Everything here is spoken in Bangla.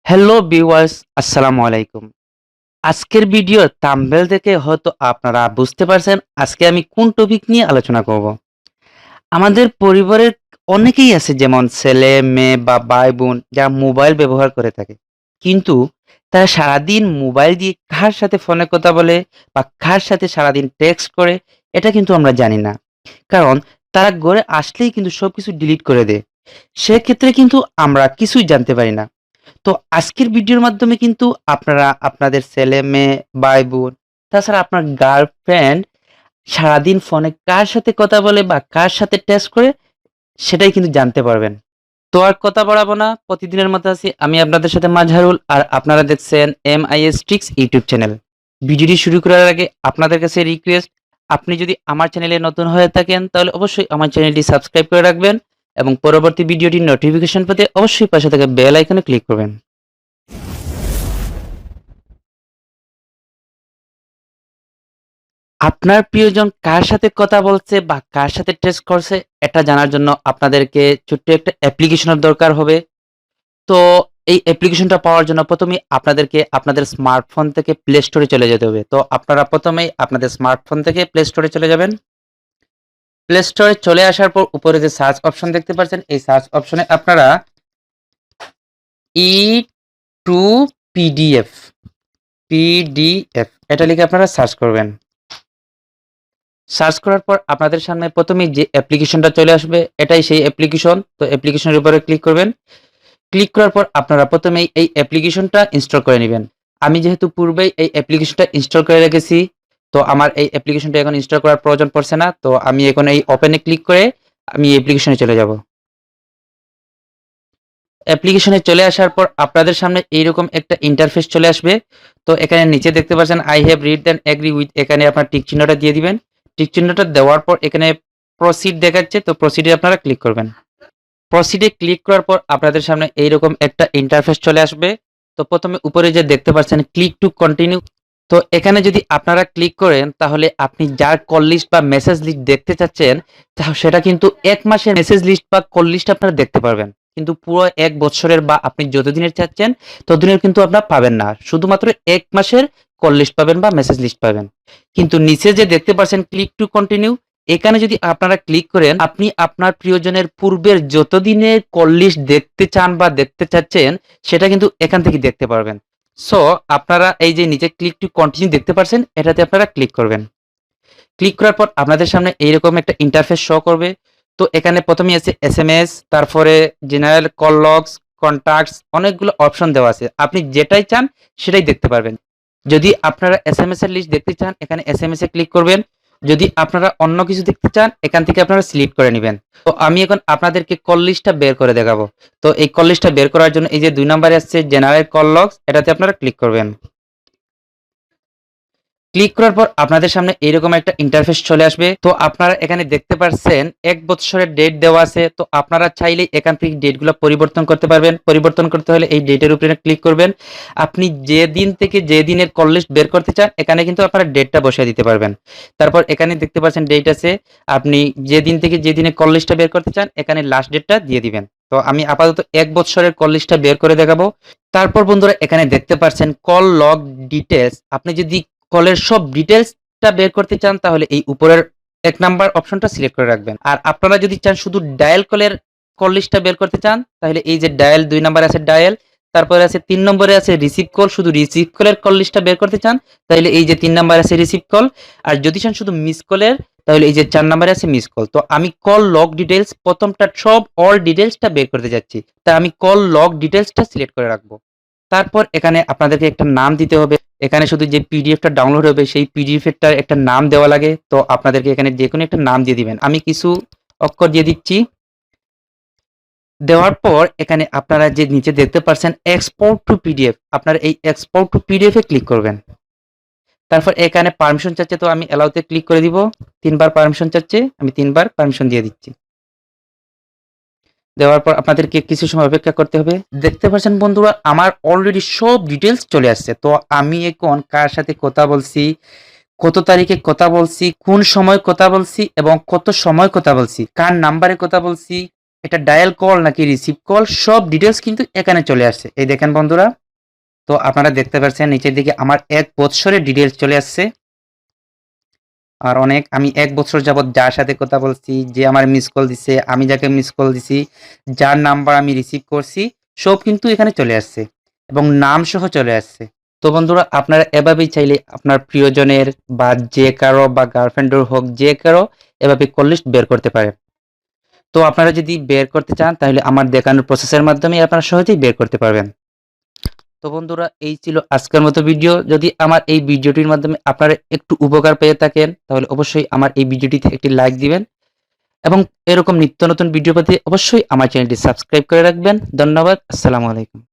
হ্যালো ভিউয়ার্স, আসসালামু আলাইকুম। আজকের ভিডিও থাম্বনেল দেখে হয়তো আপনারা বুঝতে পারছেন আজকে আমি কোন টপিক নিয়ে আলোচনা করব। আমাদের পরিবারের অনেকেই আছে, যেমন ছেলে মেয়ে বা ভাই বোন, যারা মোবাইল ব্যবহার করে থাকে, কিন্তু তারা সারাদিন মোবাইল দিয়ে কার সাথে ফোনে কথা বলে বা কার সাথে সারাদিন টেক্সট করে, এটা কিন্তু আমরা জানি না। কারণ তারা ঘরে আসলেই কিন্তু সবকিছু ডিলিট করে দেয়। সেক্ষেত্রে কিন্তু আমরা কিছুই জানতে পারি না। তো আজকের ভিডিওর মাধ্যমে কিন্তু আপনারা আপনাদের ছেলে-মেয়ে, ভাই-বোন, তাছাড়া আপনার গার্লফ্রেন্ড সারাদিন ফোনে কার সাথে কথা বলে বা কার সাথে টেক্সট করে, সেটাই কিন্তু জানতে পারবেন। তো আর কথা বাড়াবো না, প্রতিদিনের মতো আছি আমি আপনাদের সাথে মাঝহারুল, আর আপনারা দেখছেন MIS ট্রিক্স ইউটিউব চ্যানেল। ভিডিওটি শুরু করার আগে আপনাদের কাছে রিকোয়েস্ট, আপনি যদি আমার চ্যানেলে নতুন হয়ে থাকেন তাহলে অবশ্যই আমার চ্যানেলটি সাবস্ক্রাইব করে রাখবেন এবং পরবর্তী ভিডিওটির নোটিফিকেশন পেতে অবশ্যই পাশে থাকা বেল আইকনে ক্লিক করবেন। আপনার প্রিয়জন কার সাথে কথা বলছে বা কার সাথে টেক্সট করছে, এটা জানার জন্য আপনাদেরকে ছোট্ট একটা অ্যাপ্লিকেশনের দরকার হবে। তো এই অ্যাপ্লিকেশনটা পাওয়ার জন্য প্রথমেই আপনাদেরকে আপনাদের স্মার্টফোন থেকে প্লে স্টোরে চলে যেতে হবে। তো আপনারা প্রথমেই আপনাদের স্মার্টফোন থেকে প্লে স্টোরে চলে যাবেন। প্লে স্টোরে চলে আসার পর উপরে যে সার্চ অপশন দেখতে পাচ্ছেন, এই সার্চ অপশনে আপনারা ই টু পিডিএফ পিডিএফ এটা লিখে আপনারা সার্চ করবেন। সার্চ করার পর আপনাদের সামনে প্রথমেই যে অ্যাপ্লিকেশনটা চলে আসবে, এটাই সেই অ্যাপ্লিকেশন। তো অ্যাপ্লিকেশনের উপরে ক্লিক করবেন। ক্লিক করার পর আপনারা প্রথমেই এই অ্যাপ্লিকেশনটা ইনস্টল করে নিবেন। আমি যেহেতু পূর্বেই এই অ্যাপ্লিকেশনটা ইনস্টল করে রেখেছি, তো আমার এই অ্যাপ্লিকেশনটা এখন ইনস্টল করার প্রয়োজন পড়ছে না। তো আমি এখন এই ওপেনে ক্লিক করে আমি অ্যাপ্লিকেশনে চলে যাব। অ্যাপ্লিকেশনে চলে আসার পর আপনাদের সামনে এইরকম একটা ইন্টারফেস চলে আসবে। তো এখানে নিচে দেখতে পাচ্ছেন I have read and agree with, এখানে আপনার টিক চিহ্নটা দিয়ে দিবেন। টিক চিহ্নটা দেওয়ার পর এখানে প্রসিড দেখাচ্ছে, তো প্রসিডে আপনারা ক্লিক করবেন। প্রসিডে ক্লিক করার পর আপনাদের সামনে এইরকম একটা ইন্টারফেস চলে আসবে। তো প্রথমে উপরে যে দেখতে পাচ্ছেন ক্লিক টু কন্টিনিউ, তো এখানে যদি আপনারা ক্লিক করেন তাহলে আপনি যার কল লিস্ট বা মেসেজ লিস্ট দেখতে চাচ্ছেন, সেটা কিন্তু ১ মাসের মেসেজ লিস্ট বা কল লিস্ট আপনারা দেখতে পারবেন। কিন্তু পুরো ১ বছরের বা আপনি যতদিনের চাচ্ছেন ততদিনের কিন্তু আপনারা পাবেন না। শুধুমাত্র ১ মাসের কল লিস্ট পাবেন বা মেসেজ লিস্ট পাবেন। কিন্তু নিচে যে দেখতে পাচ্ছেন ক্লিক টু কন্টিনিউ, এখানে যদি আপনারা ক্লিক করেন, আপনি আপনার প্রিয়জনের পূর্বের যতদিনের কল লিস্ট দেখতে চান বা দেখতে চাচ্ছেন, সেটা কিন্তু এখান থেকে দেখতে পারবেন। সো আপনারা এই যে নিচে ক্লিক টু কন্টিনিউ দেখতে পাচ্ছেন, এটাতে আপনারা ক্লিক করবেন। ক্লিক করার পর আপনাদের সামনে এইরকম একটা ইন্টারফেস শো করবে। তো এখানে প্রথমেই আছে এসএমএস, তারপরে জেনারেল কল লগস, কন্টাক্টস, অনেকগুলো অপশন দেওয়া আছে। আপনি যেটাই চান সেটাই দেখতে পারবেন। যদি আপনারা এসএমএস এর লিস্ট দেখতে চান, এখানে এসএমএস এ ক্লিক করবেন। যদি আপনারা অন্য কিছু দেখতে চান, এখান থেকে আপনারা সিলেক্ট করে নিবেন। তো আমি এখন আপনাদেরকে কল লিস্টটা বের করে দেখাবো। তো এই কল লিস্টটা বের করার জন্য এই যে ২ নম্বরে আসছে জেনারেল কল লগস, এটাতে আপনারা ক্লিক করবেন। ক্লিক করার পর আপনাদের সামনে এরকম একটা ইন্টারফেস চলে আসবে। তো আপনারা এখানে দেখতে পাচ্ছেন ১ বছরের ডেট দেওয়া আছে। তো আপনারা চাইলে এখান থেকে ডেটগুলো পরিবর্তন করতে পারবেন। পরিবর্তন করতে হলে এই ডেটের উপরে ক্লিক করবেন। আপনি যে দিন থেকে যে দিনের কল লিস্ট বের করতে চান, এখানে কিন্তু আপনারা ডেটটা বসিয়ে দিতে পারবেন। তারপর এখানে দেখতে পাচ্ছেন ডেট আছে। আপনি যে দিন থেকে যে দিনে কল লিস্টটা বের করতে চান, এখানে লাস্ট ডেটটা দিয়ে দিবেন। তো আমি আপাতত ১ বছরের কল লিস্টটা বের করে দেখাবো। তারপর বন্ধুরা এখানে দেখতে পাচ্ছেন কল লগ ডিটেইলস। আপনি যদি কলের সব ডিটেইলসটা বের করতে চান তাহলে এই উপরের ১ নাম্বার অপশনটা সিলেক্ট করে রাখবেন। আর আপনারা যদি চান শুধু ডায়াল কলের কল লিস্টটা বের করতে চান, তাহলে এই যে ডায়াল ২ নাম্বারে আছে ডায়াল, তারপরে আছে ৩ নম্বরে আছে রিসিভ কল, শুধু রিসিভ কলের কল লিস্টটা বের করতে চান, তাহলে এই যে ৩ নাম্বারে আছে রিসিভ কল। আর যদি চান শুধু মিস কলের, তাহলে এই যে ৪ নাম্বারে আছে মিস কল। তো আমি কল লগ ডিটেইলস প্রথমটা সব অল ডিটেইলসটা বের করতে যাচ্ছি। তাই আমি কল লগ ডিটেইলসটা সিলেক্ট করে রাখবো। তারপর এখানে আপনাদেরকে একটা নাম দিতে হবে। এখানে শুধু যে পিডিএফটা ডাউনলোড হবে সেই পিডিএফটার একটা নাম দেওয়া লাগে। তো আপনাদেরকে এখানে যেকোনো একটা নাম দিয়ে দিবেন। আমি কিছু অক্ষর দিয়ে দিচ্ছি। দেওয়ার পর এখানে আপনারা যে নিচে দেখতে পাচ্ছেন এক্সপোর্ট টু পিডিএফ, আপনারা এই এক্সপোর্ট টু পিডিএফ এ ক্লিক করবেন। তারপর এখানে পারমিশন চাচ্ছে, তো আমি অ্যালাউতে ক্লিক করে দিব। ৩ বার পারমিশন চাচ্ছে, আমি ৩ বার পারমিশন দিয়ে দিচ্ছি। দেওয়ার পর আপনাদেরকে কিছু সময় অপেক্ষা করতে হবে। দেখতে পাচ্ছেন বন্ধুরা আমার অলরেডি সব ডিটেইলস চলে আসছে। তো আমি এখন কার সাথে কথা বলছি, কত তারিখে কথা বলছি, কোন সময় কথা বলছি এবং কত সময় কথা বলছি, কার নাম্বারে কথা বলছি, এটা ডায়াল কল নাকি রিসিভ কল সব ডিটেলস কিন্তু এখানে চলে আসছে। এই দেখেন বন্ধুরা, তো আপনারা দেখতে পাচ্ছেন নিচের দিকে আমার 1 বছরের ডিটেলস চলে আসছে। আর অনেক আমি 1 বছর যাবৎ যার সাথে কথা বলছি, যে আমার মিস কল দিছে, আমি যাকে মিস কল দিছি, যার নাম্বার আমি রিসিভ করছি, সব কিন্তু এখানে চলে আসছে এবং নাম সহ চলে আসছে। তো বন্ধুরা, আপনারা এভাবেই চাইলে আপনার প্রিয়জনের বা যে কারো বা গার্লফ্রেন্ডের হোক, যে কারো এভাবে কল লিস্ট বের করতে পারেন। তো আপনারা যদি বের করতে চান তাহলে আমার দেখানোর প্রসেসের মাধ্যমে আপনারা সহজেই বের করতে পারবেন। তো বন্ধুরা, এই ছিল আজকের মতো ভিডিও। যদি আমার এই ভিডিওটির মাধ্যমে আপনারা একটু উপকার পেয়ে থাকেন তাহলে অবশ্যই আমার এই ভিডিওটিতে একটি লাইক দিবেন এবং এরকম নিত্য নতুন ভিডিও পেতে অবশ্যই আমার চ্যানেলটি সাবস্ক্রাইব করে রাখবেন। ধন্যবাদ। আসসালামু আলাইকুম।